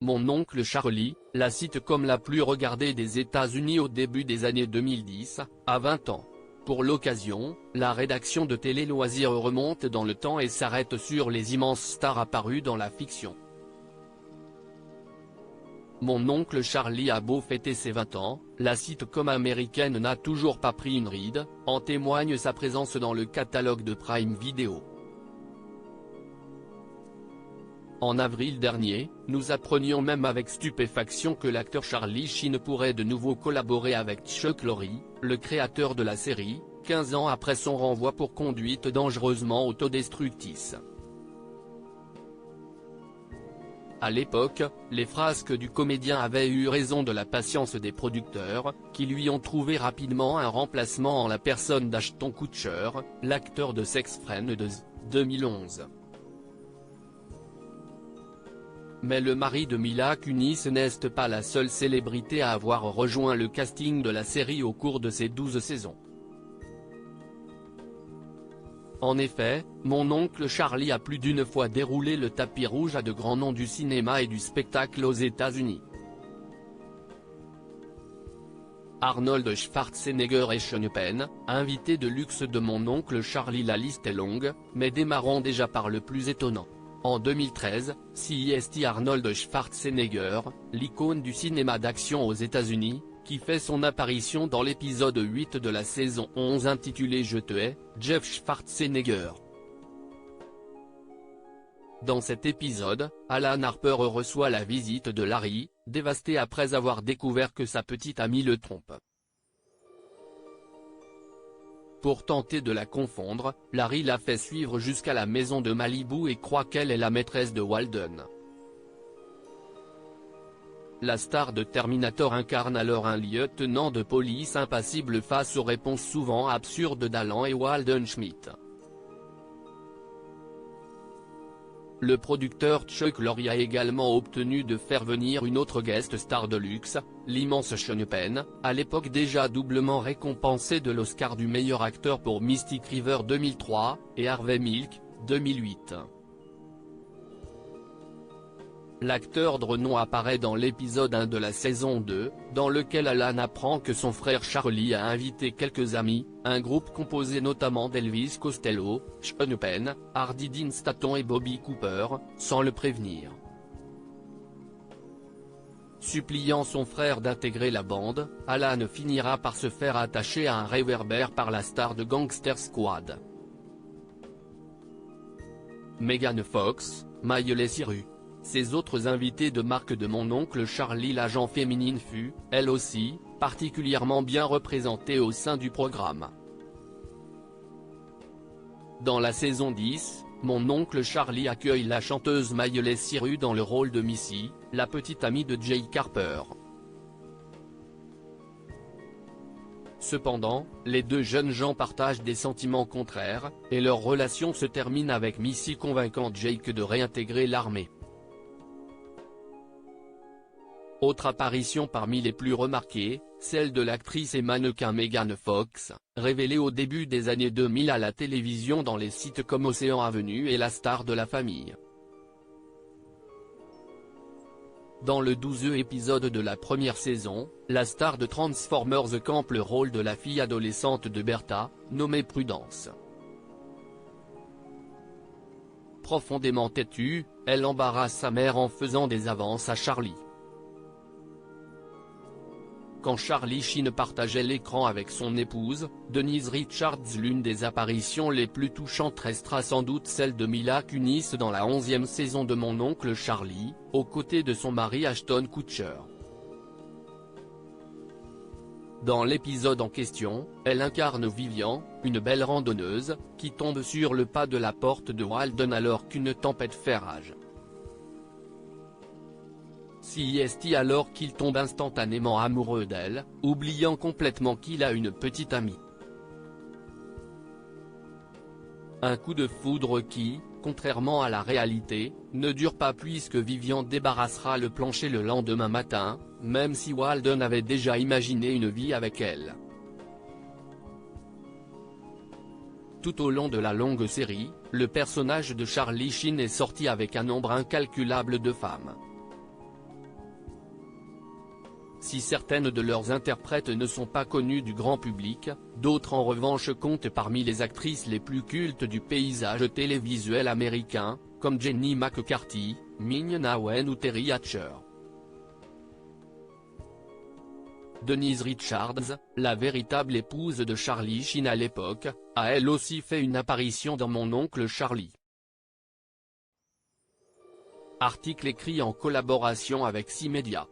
Mon oncle Charlie, la sitcom la plus regardée des États-Unis au début des années 2010, a 20 ans. Pour l'occasion, la rédaction de Télé Loisirs remonte dans le temps et s'arrête sur les immenses stars apparues dans la fiction. Mon oncle Charlie a beau fêter ses 20 ans, la sitcom américaine n'a toujours pas pris une ride, en témoigne sa présence dans le catalogue de Prime Video. En avril dernier, nous apprenions même avec stupéfaction que l'acteur Charlie Sheen pourrait de nouveau collaborer avec Chuck Lorre, le créateur de la série, 15 ans après son renvoi pour conduite dangereusement autodestructrice. À l'époque, les frasques du comédien avaient eu raison de la patience des producteurs, qui lui ont trouvé rapidement un remplacement en la personne d'Ashton Kutcher, l'acteur de Sex Friends de 2011. Mais le mari de Mila Kunis n'est pas la seule célébrité à avoir rejoint le casting de la série au cours de ses 12 saisons. En effet, mon oncle Charlie a plus d'une fois déroulé le tapis rouge à de grands noms du cinéma et du spectacle aux États-Unis. Arnold Schwarzenegger et Sean Penn, invités de luxe de mon oncle Charlie. La liste est longue, mais démarrons déjà par le plus étonnant. En 2013, CST Arnold Schwarzenegger, l'icône du cinéma d'action aux États-Unis, qui fait son apparition dans l'épisode 8 de la saison 11 intitulé Je te hais, Jeff Schwarzenegger. Dans cet épisode, Alan Harper reçoit la visite de Larry, dévasté après avoir découvert que sa petite amie le trompe. Pour tenter de la confondre, Larry la fait suivre jusqu'à la maison de Malibu et croit qu'elle est la maîtresse de Walden. La star de Terminator incarne alors un lieutenant de police impassible face aux réponses souvent absurdes d'Alan et Walden Schmidt. Le producteur Chuck Lorre a également obtenu de faire venir une autre guest star de luxe, l'immense Sean Penn, à l'époque déjà doublement récompensé de l'Oscar du meilleur acteur pour Mystic River 2003, et Harvey Milk, 2008. L'acteur de renom apparaît dans l'épisode 1 de la saison 2, dans lequel Alan apprend que son frère Charlie a invité quelques amis, un groupe composé notamment d'Elvis Costello, Sean Penn, Hardy Dean Stanton et Bobby Cooper, sans le prévenir. Suppliant son frère d'intégrer la bande, Alan finira par se faire attacher à un réverbère par la star de Gangster Squad. Megan Fox, Miley Cyrus. Ses autres invités de marque de mon oncle Charlie. L'agent féminine fut, elle aussi, particulièrement bien représentée au sein du programme. Dans la saison 10, mon oncle Charlie accueille la chanteuse Miley Cyrus dans le rôle de Missy, la petite amie de Jake Harper. Cependant, les deux jeunes gens partagent des sentiments contraires, et leur relation se termine avec Missy convainquant Jake de réintégrer l'armée. Autre apparition parmi les plus remarquées, celle de l'actrice et mannequin Megan Fox, révélée au début des années 2000 à la télévision dans les sitcoms Océan Avenue et La Star de la Famille. Dans le 12e épisode de la première saison, la star de Transformers campe le rôle de la fille adolescente de Bertha, nommée Prudence. Profondément têtue, elle embarrasse sa mère en faisant des avances à Charlie. Quand Charlie Sheen partageait l'écran avec son épouse, Denise Richards, l'une des apparitions les plus touchantes restera sans doute celle de Mila Kunis dans la 11e saison de Mon oncle Charlie, aux côtés de son mari Ashton Kutcher. Dans l'épisode en question, elle incarne Vivian, une belle randonneuse, qui tombe sur le pas de la porte de Walden alors qu'une tempête fait rage. CST alors qu'il tombe instantanément amoureux d'elle, oubliant complètement qu'il a une petite amie. Un coup de foudre qui, contrairement à la réalité, ne dure pas puisque Vivian débarrassera le plancher le lendemain matin, même si Walden avait déjà imaginé une vie avec elle. Tout au long de la longue série, le personnage de Charlie Sheen est sorti avec un nombre incalculable de femmes. Si certaines de leurs interprètes ne sont pas connues du grand public, d'autres en revanche comptent parmi les actrices les plus cultes du paysage télévisuel américain, comme Jenny McCarthy, Ming Na Wen ou Terry Hatcher. Denise Richards, la véritable épouse de Charlie Sheen à l'époque, a elle aussi fait une apparition dans Mon oncle Charlie. Article écrit en collaboration avec 6 médias.